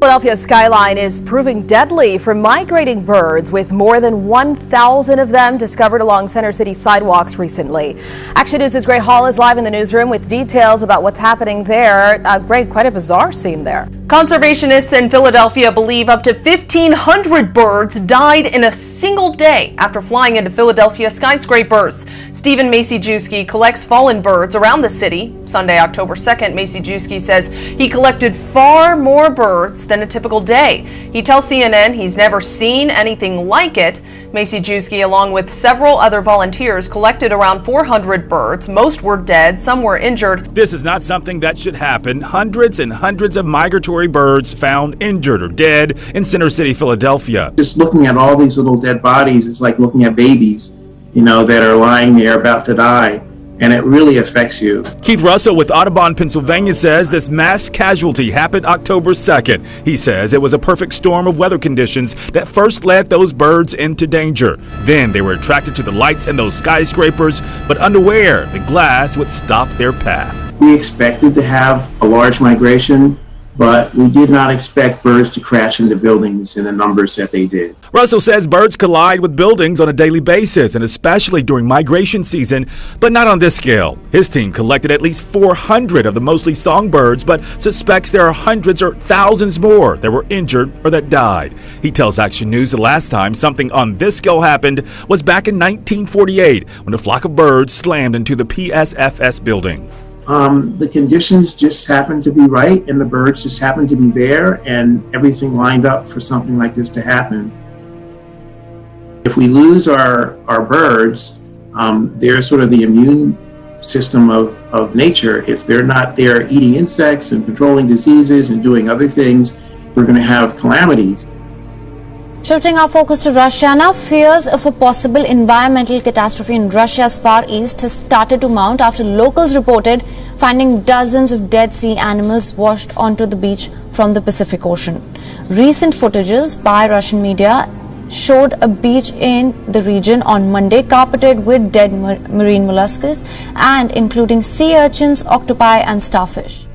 Philadelphia skyline is proving deadly for migrating birds, with more than 1,000 of them discovered along Center City sidewalks recently. Action News' Gray Hall is live in the newsroom with details about what's happening there. Gray, quite a bizarre scene there. Conservationists in Philadelphia believe up to 1,500 birds died in a single day after flying into Philadelphia skyscrapers. Stephen Macy-Jewski collects fallen birds around the city. Sunday, October 2nd, Macy-Jewski says he collected far more birds than a typical day. He tells CNN he's never seen anything like it. Macy-Jewski, along with several other volunteers, collected around 400 birds. Most were dead, some were injured. This is not something that should happen. Hundreds and hundreds of migratory birds found injured or dead in Center City, Philadelphia. Just looking at all these little dead bodies is like looking at babies, that are lying there about to die. And it really affects you. Keith Russell with Audubon, Pennsylvania says this mass casualty happened October 2nd. He says it was a perfect storm of weather conditions that first led those birds into danger. Then they were attracted to the lights in those skyscrapers, but unaware the glass would stop their path. We expected to have a large migration, but we did not expect birds to crash into buildings in the numbers that they did. Russell says birds collide with buildings on a daily basis, and especially during migration season, but not on this scale. His team collected at least 400 of the mostly songbirds, but suspects there are hundreds or thousands more that were injured or that died. He tells Action News the last time something on this scale happened was back in 1948, when a flock of birds slammed into the PSFS building. The conditions just happened to be right, and the birds just happened to be there, and everything lined up for something like this to happen. If we lose our birds, they're sort of the immune system of nature. If they're not there eating insects and controlling diseases and doing other things, we're going to have calamities. Shifting our focus to Russia now, fears of a possible environmental catastrophe in Russia's Far East has started to mount after locals reported finding dozens of dead sea animals washed onto the beach from the Pacific Ocean. Recent footages by Russian media showed a beach in the region on Monday carpeted with dead marine mollusks and including sea urchins, octopi and starfish.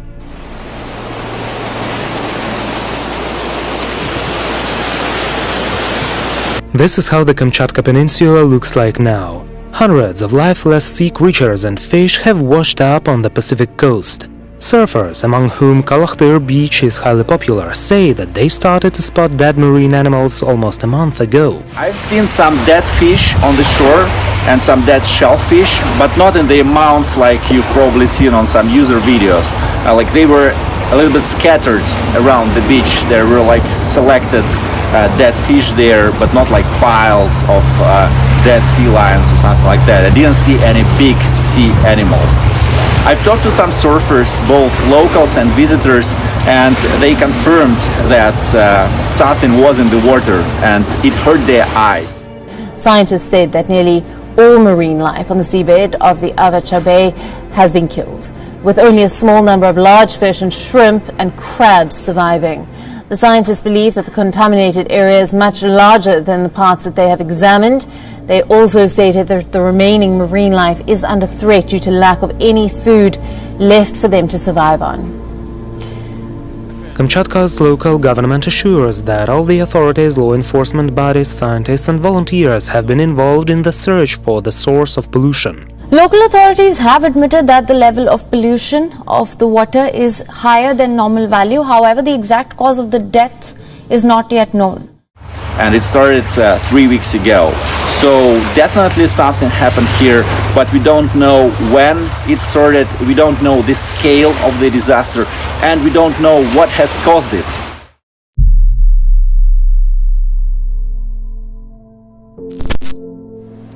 This is how the Kamchatka Peninsula looks like now. Hundreds of lifeless sea creatures and fish have washed up on the Pacific coast. Surfers, among whom Kalakhtyr Beach is highly popular, say that they started to spot dead marine animals almost a month ago. I've seen some dead fish on the shore and some dead shellfish, but not in the amounts like you've probably seen on some user videos. Like they were a little bit scattered around the beach. There were like selected dead fish there, but not like piles of dead sea lions or something like that. I didn't see any big sea animals. I've talked to some surfers, both locals and visitors, and they confirmed that something was in the water and it hurt their eyes. Scientists said that nearly all marine life on the seabed of the Avacha Bay has been killed, with only a small number of large fish and shrimp and crabs surviving. The scientists believe that the contaminated area is much larger than the parts that they have examined. They also stated that the remaining marine life is under threat due to lack of any food left for them to survive on. Kamchatka's local government assures that all the authorities, law enforcement bodies, scientists and volunteers have been involved in the search for the source of pollution. Local authorities have admitted that the level of pollution of the water is higher than normal value. However, the exact cause of the deaths is not yet known. And it started 3 weeks ago. So definitely something happened here, but we don't know when it started, we don't know the scale of the disaster, and we don't know what has caused it.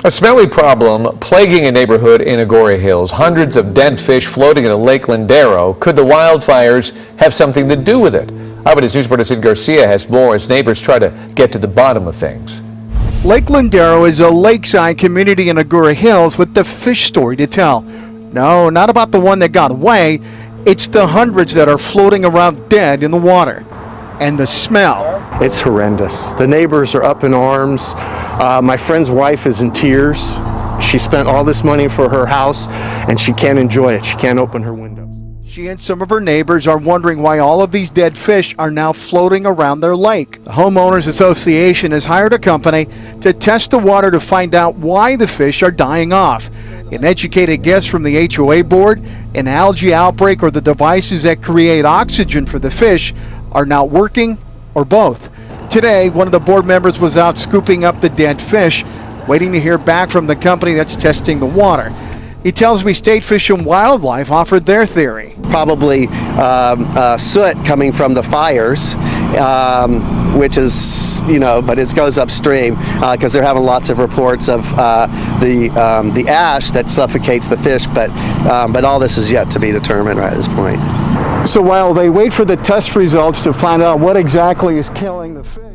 A smelly problem plaguing a neighborhood in Agoura Hills. Hundreds of dead fish floating in a Lake Lindero. Could the wildfires have something to do with it? Eyewitness News reporter Sid Garcia has more as neighbors try to get to the bottom of things. Lake Lindero is a lakeside community in Agoura Hills with the fish story to tell. No, not about the one that got away. It's the hundreds that are floating around dead in the water. And the smell. It's horrendous. The neighbors are up in arms. My friend's wife is in tears. She spent all this money for her house and she can't enjoy it. She can't open her windows. She and some of her neighbors are wondering why all of these dead fish are now floating around their lake. The Homeowners Association has hired a company to test the water to find out why the fish are dying off. An educated guess from the HOA board, an algae outbreak, or the devices that create oxygen for the fish are not working, or both. Today, one of the board members was out scooping up the dead fish, waiting to hear back from the company that's testing the water. He tells me State Fish and Wildlife offered their theory. Probably soot coming from the fires, which is, but it goes upstream because they're having lots of reports of the ash that suffocates the fish, but all this is yet to be determined right at this point. So while they wait for the test results to find out what exactly is killing the fish.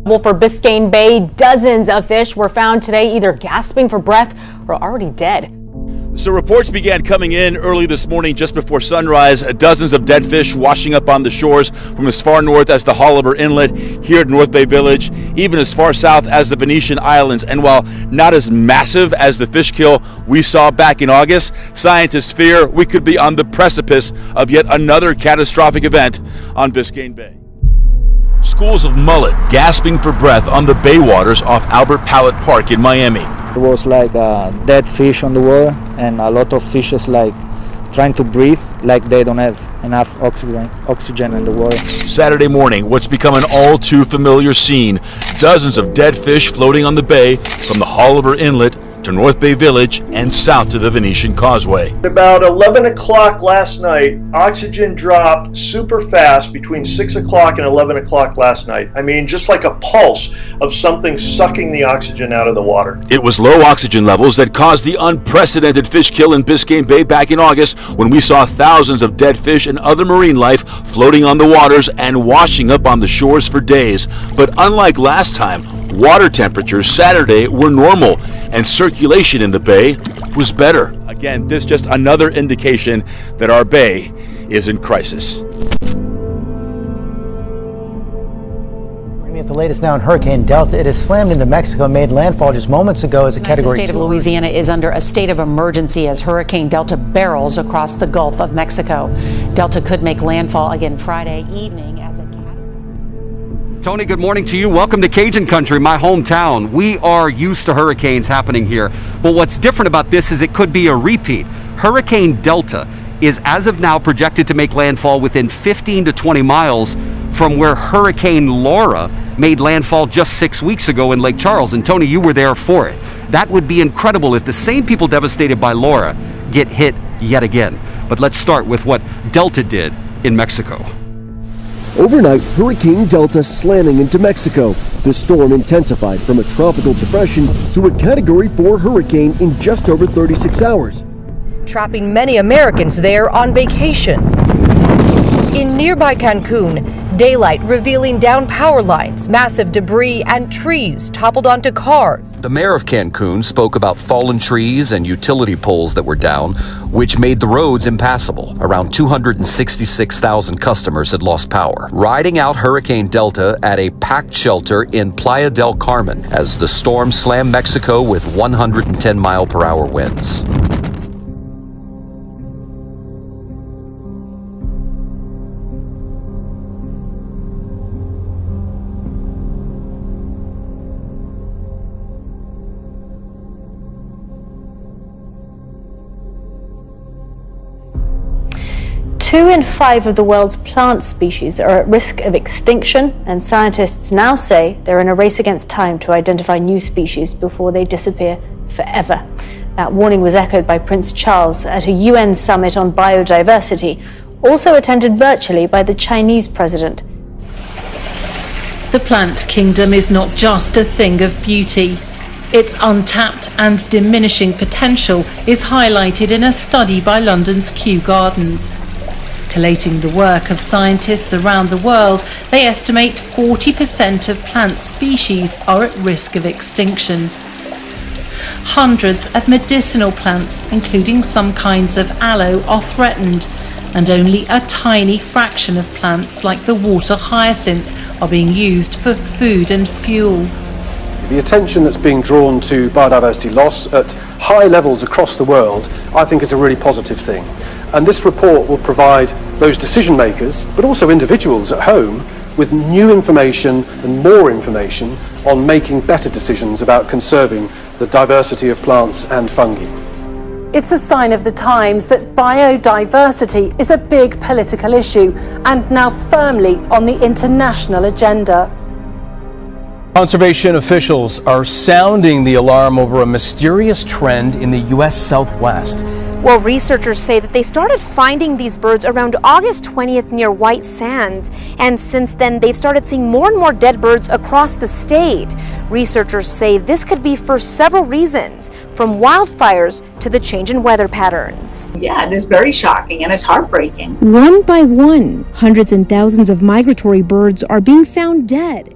Well, for Biscayne Bay, dozens of fish were found today either gasping for breath or already dead. So reports began coming in early this morning just before sunrise. Dozens of dead fish washing up on the shores from as far north as the Holliver Inlet here at North Bay Village, even as far south as the Venetian Islands. And while not as massive as the fish kill we saw back in August, scientists fear we could be on the precipice of yet another catastrophic event on Biscayne Bay. Schools of mullet gasping for breath on the bay waters off Albert Pallet Park in Miami. There was like dead fish on the water, and a lot of fishes like trying to breathe, like they don't have enough oxygen in the water. Saturday morning, what's become an all too familiar scene. Dozens of dead fish floating on the bay from the Holliver Inlet to North Bay Village and south to the Venetian Causeway. About 11 o'clock last night, oxygen dropped super fast between 6 o'clock and 11 o'clock last night. I mean, just like a pulse of something sucking the oxygen out of the water. It was low oxygen levels that caused the unprecedented fish kill in Biscayne Bay back in August, when we saw thousands of dead fish and other marine life floating on the waters and washing up on the shores for days. But unlike last time, water temperatures Saturday were normal and circulation in the bay was better. Again, this just another indication that our bay is in crisis. At the latest now in Hurricane Delta, it has slammed into Mexico, made landfall just moments ago as a Category 2. The state of Louisiana is under a state of emergency as Hurricane Delta barrels across the Gulf of Mexico. Delta could make landfall again Friday evening as a Tony, good morning to you. Welcome to Cajun Country, my hometown. We are used to hurricanes happening here, but what's different about this is it could be a repeat. Hurricane Delta is as of now projected to make landfall within 15 to 20 miles from where Hurricane Laura made landfall just 6 weeks ago in Lake Charles. And Tony, you were there for it. That would be incredible if the same people devastated by Laura get hit yet again. But let's start with what Delta did in Mexico. Overnight, Hurricane Delta slamming into Mexico. The storm intensified from a tropical depression to a Category 4 hurricane in just over 36 hours. Trapping many Americans there on vacation. In nearby Cancun, daylight revealing down power lines, massive debris and trees toppled onto cars. The mayor of Cancun spoke about fallen trees and utility poles that were down, which made the roads impassable. Around 266,000 customers had lost power. Riding out Hurricane Delta at a packed shelter in Playa del Carmen as the storm slammed Mexico with 110-mile-per-hour winds. Two in 5 of the world's plant species are at risk of extinction, and scientists now say they're in a race against time to identify new species before they disappear forever. That warning was echoed by Prince Charles at a UN summit on biodiversity, also attended virtually by the Chinese president. The plant kingdom is not just a thing of beauty. Its untapped and diminishing potential is highlighted in a study by London's Kew Gardens. Collating the work of scientists around the world, they estimate 40% of plant species are at risk of extinction. Hundreds of medicinal plants, including some kinds of aloe, are threatened, and only a tiny fraction of plants like the water hyacinth are being used for food and fuel. The attention that's being drawn to biodiversity loss at high levels across the world, I think, is a really positive thing. And this report will provide those decision makers, but also individuals at home, with new information and more information on making better decisions about conserving the diversity of plants and fungi. It's a sign of the times that biodiversity is a big political issue and now firmly on the international agenda. Conservation officials are sounding the alarm over a mysterious trend in the U.S. Southwest. Well, researchers say that they started finding these birds around August 20th near White Sands, and since then they've started seeing more and more dead birds across the state. Researchers say this could be for several reasons, from wildfires to the change in weather patterns. Yeah, it is very shocking and it's heartbreaking. One by one, hundreds and thousands of migratory birds are being found dead